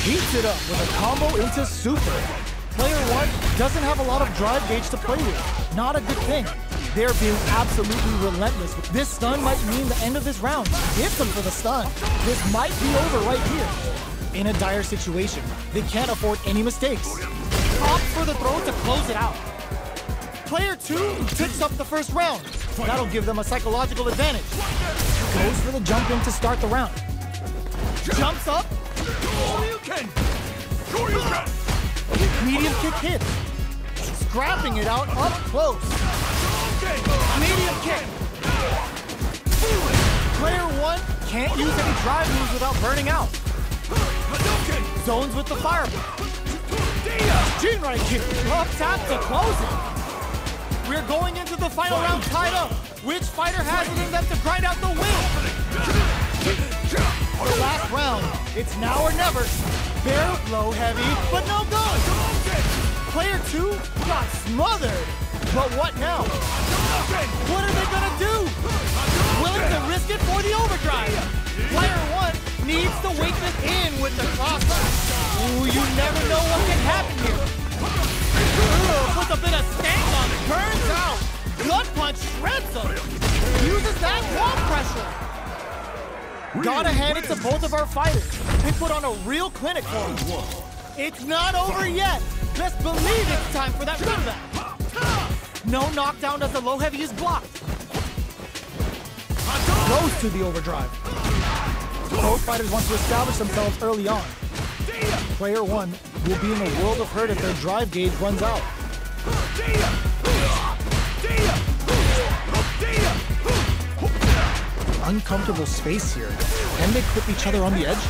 Heats it up with a combo into super. Player 1 doesn't have a lot of drive gauge to play with. Not a good thing. They're being absolutely relentless. This stun might mean the end of this round. Hits them for the stun. This might be over right here. In a dire situation, they can't afford any mistakes. Opts for the throw to close it out. Player 2 picks up the first round. That'll give them a psychological advantage. Goes for the jump in to start the round. Jumps up. Medium kick hit. Scrapping it out up close. Medium kick. Player 1 can't use any drive moves without burning out. Zones with the fireball. Jinrai kick. Up tap to close it. We're going into the final round tied up. Which fighter has it in them to grind out the win? The last round. It's now or never. Barrel blow heavy, but no go. Player 2 got smothered. But what now? What are they gonna do? Willing to risk it for the overdrive. Player 1 needs to wake this in with the cross. Ooh, you never know what can happen here. Ooh, puts a bit of stank on it. Burns out. Gut punch shreds him. Uses that wall pressure. Gotta hand it to both of our fighters. They put on a real clinic for him. It's not over yet. Best believe it's time for that run back. No knockdown as the low heavy is blocked. Goes to the overdrive. Both fighters want to establish themselves early on. Player 1 will be in a world of hurt if their drive gauge runs out. Uncomfortable space here. Can they clip each other on the edge?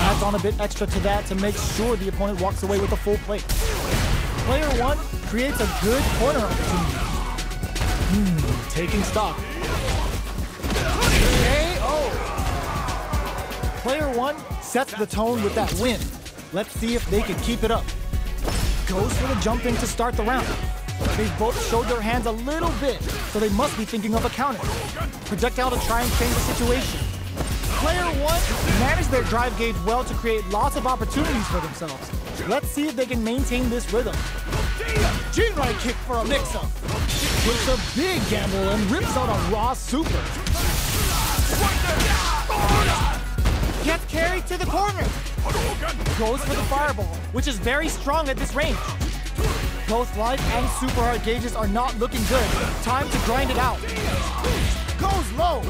Adds on a bit extra to that to make sure the opponent walks away with a full plate. Player 1 creates a good corner opportunity. Taking stock. KO! Player 1 sets the tone with that win. Let's see if they can keep it up. Goes for the jump in to start the round. They've both showed their hands a little bit, so they must be thinking of a counter. Projectile to try and change the situation. Player 1 managed their drive gauge well to create lots of opportunities for themselves. Let's see if they can maintain this rhythm. Jinrai kick for a mix-up. Takes a big gamble and rips out a raw super. Gets carried to the corner. Goes for the fireball, which is very strong at this range. Both life and super hard gauges are not looking good. Time to grind it out. Goes low.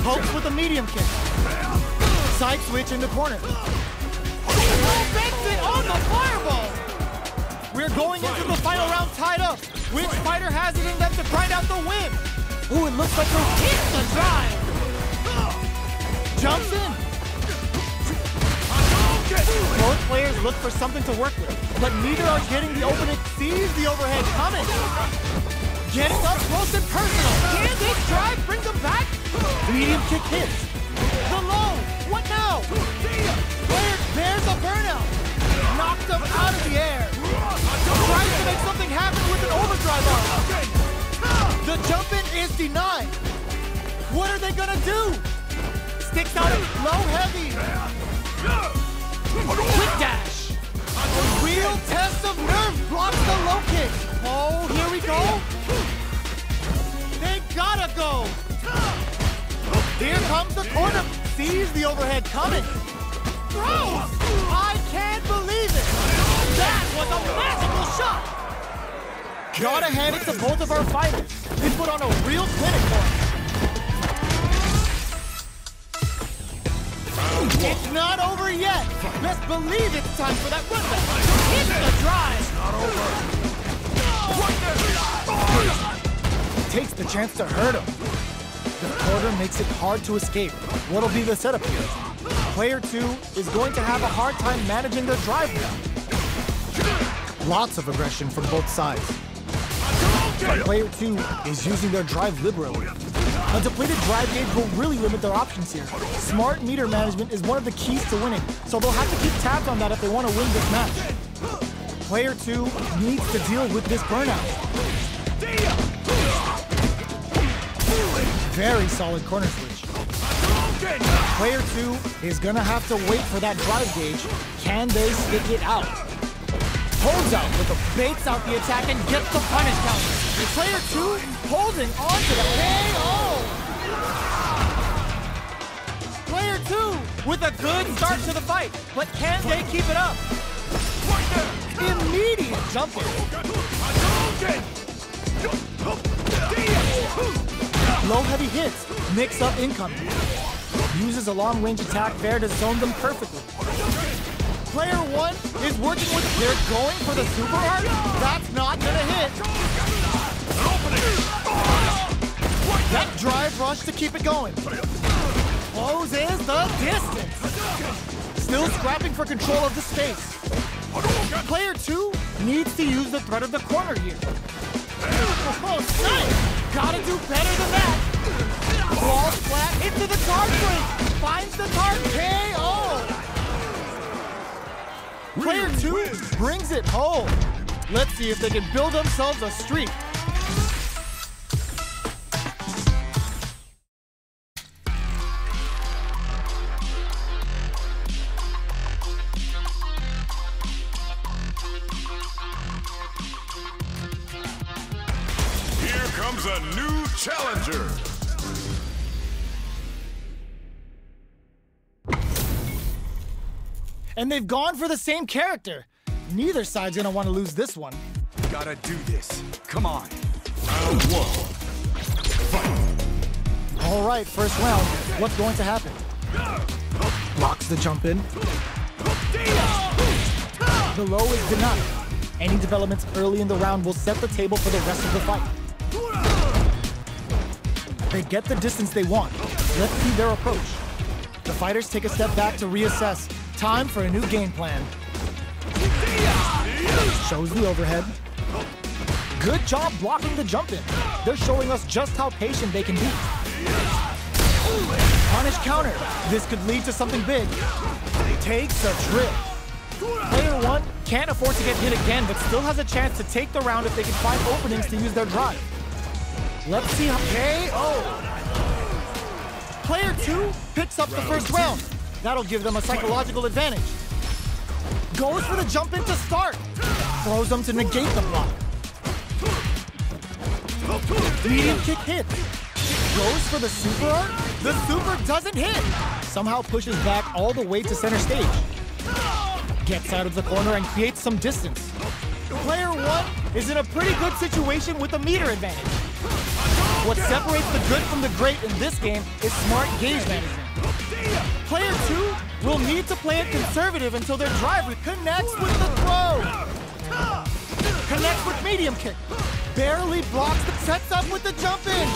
Pokes with a medium kick. Side switch in the corner. Makes it on the fireball. We're going into the final round tied up. Which fighter has it in them to grind out the win? Ooh, it looks like they'll hit the drive. Jumps in. Both players look for something to work with, but neither are getting the opening. Sees the overhead coming. Getting up close and personal. Can this drive bring them back? Medium kick hits. The low. What now? Player bears a burnout. Knocks him out of the air. Tries to make something happen with an overdrive arm. The jump in is denied. What are they gonna do? Sticks out a low heavy. Quick dash. A real test of nerve blocks the low kick. Oh, here we go. They gotta go. Here comes the corner. Sees the overhead coming. Throws. I can't believe it. That was a magical shot. Gotta hand it to both of our fighters. They put on a real clinic for us. It's not over yet. Best believe it's time for that run back. Hit the drive. It's not over. Takes the chance to hurt him. The quarter makes it hard to escape. What'll be the setup here? Player 2 is going to have a hard time managing their drive now. Lots of aggression from both sides. Player 2 is using their drive liberally. A depleted drive gauge will really limit their options here. Smart meter management is one of the keys to winning, so they'll have to keep tabs on that if they want to win this match. Player 2 needs to deal with this burnout. Very solid corner switch. Player 2 is gonna have to wait for that drive gauge. Can they stick it out? Holds out with the baits out the attack and gets the punish counter. Player 2 holding on to the KO. Player 2 with a good start to the fight, but can they keep it up? Immediate jumper. Low heavy hits, mix up incoming. Uses a long range attack there to zone them perfectly. Player 1 is working with, they're going for the super art. That's not gonna hit. That drive rush to keep it going. Closes the distance. Still scrapping for control of the space. Player 2 needs to use the threat of the corner here. Oh, nice! Gotta do better than that. Falls flat into the guard break. Finds the guard KO. Player 2 brings it home. Let's see if they can build themselves a streak. Here comes a new challenger. And they've gone for the same character. Neither side's gonna want to lose this one. Gotta do this. Come on. Round 1. Fight. All right, first round. What's going to happen? Blocks the jump in. The low is denied. Any developments early in the round will set the table for the rest of the fight. They get the distance they want. Let's see their approach. The fighters take a step back to reassess. Time for a new game plan. Shows the overhead. Good job blocking the jump in. They're showing us just how patient they can be. Punish counter. This could lead to something big. Takes a trip. Player 1 can't afford to get hit again, but still has a chance to take the round if they can find openings to use their drive. Let's see how KO. Player 2 picks up the first round. That'll give them a psychological advantage. Goes for the jump in to start. Throws them to negate the block. Medium kick hits. Goes for the super art. The super doesn't hit. Somehow pushes back all the way to center stage. Gets out of the corner and creates some distance. Player 1 is in a pretty good situation with a meter advantage. What separates the good from the great in this game is smart gauge management. Player 2 will need to play it conservative until their driver connects with the throw. Connects with medium kick. Barely blocks the sets up with the jump in.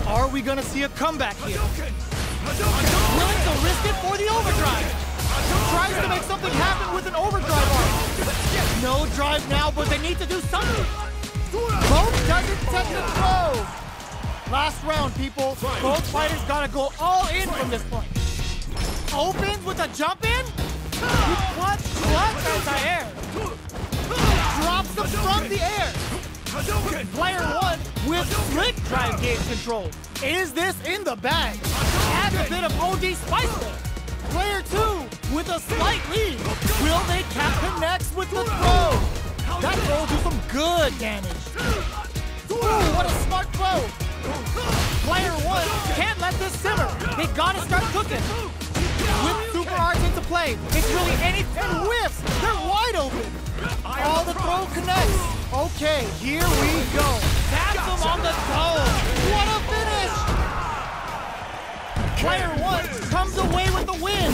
Are we gonna see a comeback here? Willing to risk it for the overdrive. Tries to make something happen with an overdrive arm. No drive now, but they need to do something. Both doesn't set the throw. Last round, people. Both fighters gotta go all in from this point. Opens with a jump in. What? Anti-air. Drops them from the air. Player 1 with slick drive gauge control. Is this in the bag? Adds a bit of OD spice there. Player 2 with a slight lead. Will they connects with the throw? That throw will do some good damage. Ooh, what a smart throw. Player 1 can't let this simmer. They gotta start cooking. With super arts into play. It's really anything. Whiffs. They're wide open. All the throw connects. Okay, here we go. Taps them on the toe. What a finish. Player 1 comes away with the win.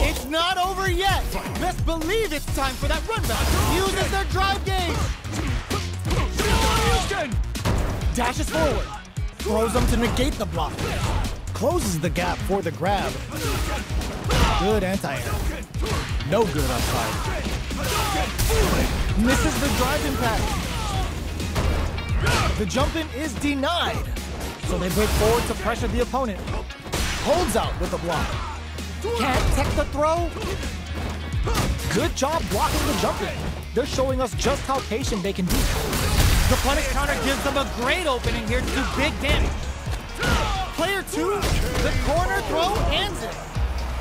It's not over yet. Best believe it's time for that run back. Uses their drive gauge. Dashes forward. Throws them to negate the block. Closes the gap for the grab. Good anti-air. No good upside. Misses the drive impact. The jump in is denied. So they break forward to pressure the opponent. Holds out with the block. Can't tech the throw. Good job blocking the jump in. They're showing us just how patient they can be. The punish counter gives them a great opening here to do big damage. Player 2, the corner throw ends it.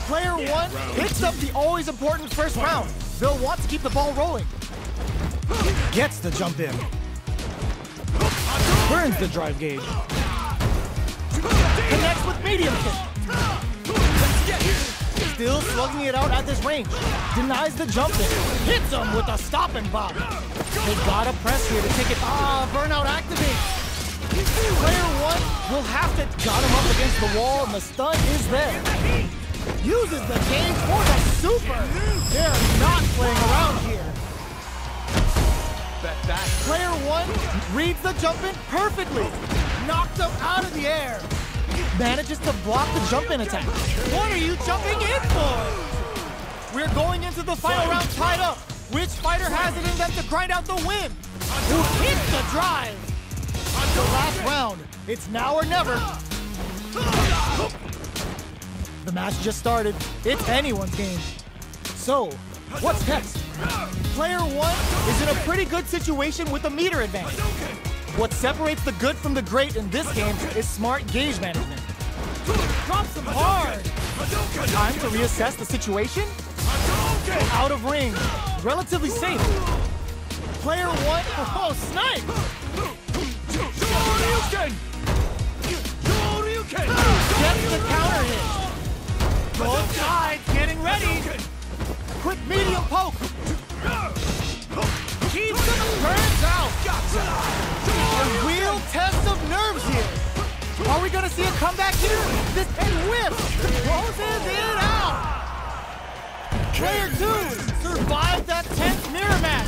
Player 1 picks up the always important first round. They'll want to keep the ball rolling. Gets the jump in. Burns the drive gauge. Connects with medium kick. Still slugging it out at this range. Denies the jump in. Hits him with a stop and bomb. They gotta press here to take it. Burnout activates. Player 1 will have to got him up against the wall, and the stun is there. Uses the gauge for the super. They're not playing around here. Player 1 reads the jump in perfectly. Knocked him out of the air. Manages to block the jump in attack. What are you jumping in for? We're going into the final round tied up. Which fighter has it in them to grind out the win? Who hits the drive? The last round. It's now or never. The match just started. It's anyone's game. So, what's next? Player 1 is in a pretty good situation with a meter advantage. What separates the good from the great in this game is smart gauge management. Drops him hard. Time to reassess the situation? Out of range. Relatively safe. Player 1, snipe! Gets the counter hit. Both sides getting ready. Quick medium poke. Keeps him, turns out. A real test of nerves here. Are we gonna see a comeback here? This and whips. Closes it out. Player 2 survived that tense mirror match.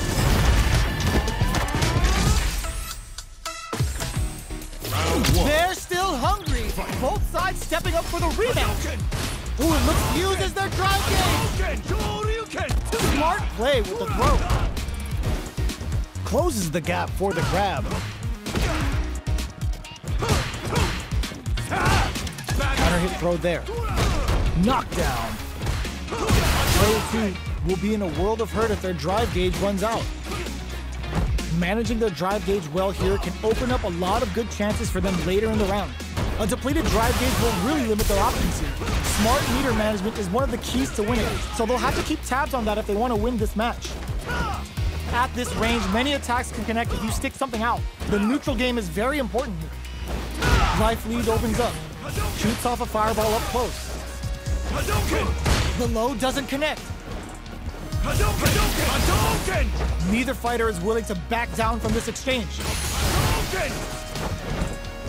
They're still hungry. Both sides stepping up for the rematch. Ooh, it looks uses their drive game. Smart play with the throw. Closes the gap for the grab. Counter hit throw there. Knockdown. Player 2 will be in a world of hurt if their drive gauge runs out. Managing their drive gauge well here can open up a lot of good chances for them later in the round. A depleted drive gauge will really limit their options here. Smart meter management is one of the keys to winning, so they'll have to keep tabs on that if they want to win this match. At this range, many attacks can connect if you stick something out. The neutral game is very important here. Life lead opens up. Shoots off a fireball up close. The low doesn't connect. Neither fighter is willing to back down from this exchange.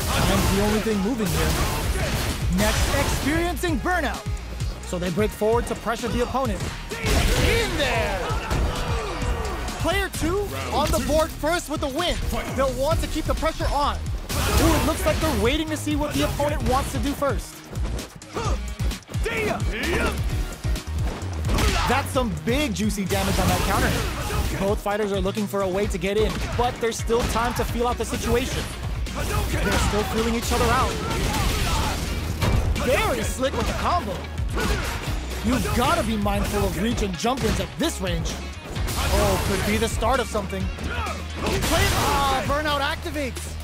Time's the only thing moving here. Next, experiencing burnout. So they break forward to pressure the opponent. In there! Player 2 on the board first with the win. They'll want to keep the pressure on. Ooh, it looks like they're waiting to see what the opponent wants to do first. That's some big juicy damage on that counter hit. Both fighters are looking for a way to get in, but there's still time to feel out the situation. They're still feeling each other out. Very slick with the combo. You've got to be mindful of reach and jump-ins at this range. Oh, could be the start of something. Burnout activates.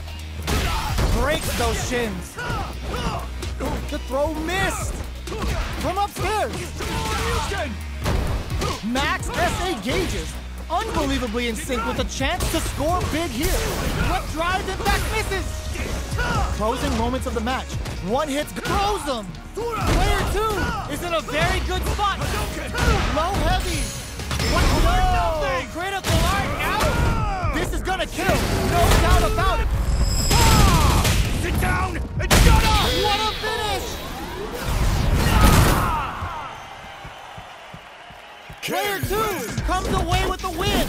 Breaks those shins. The throw missed. From upstairs. Max SA gauges. Unbelievably in sync with a chance to score big here. What drives it back misses. Closing moments of the match. One hit throws them. Player 2 is in a very good spot. Low heavy. No! Critical art out. This is gonna kill. No doubt about it. Sit down and shut up. What a finish. Player 2 comes away with the win.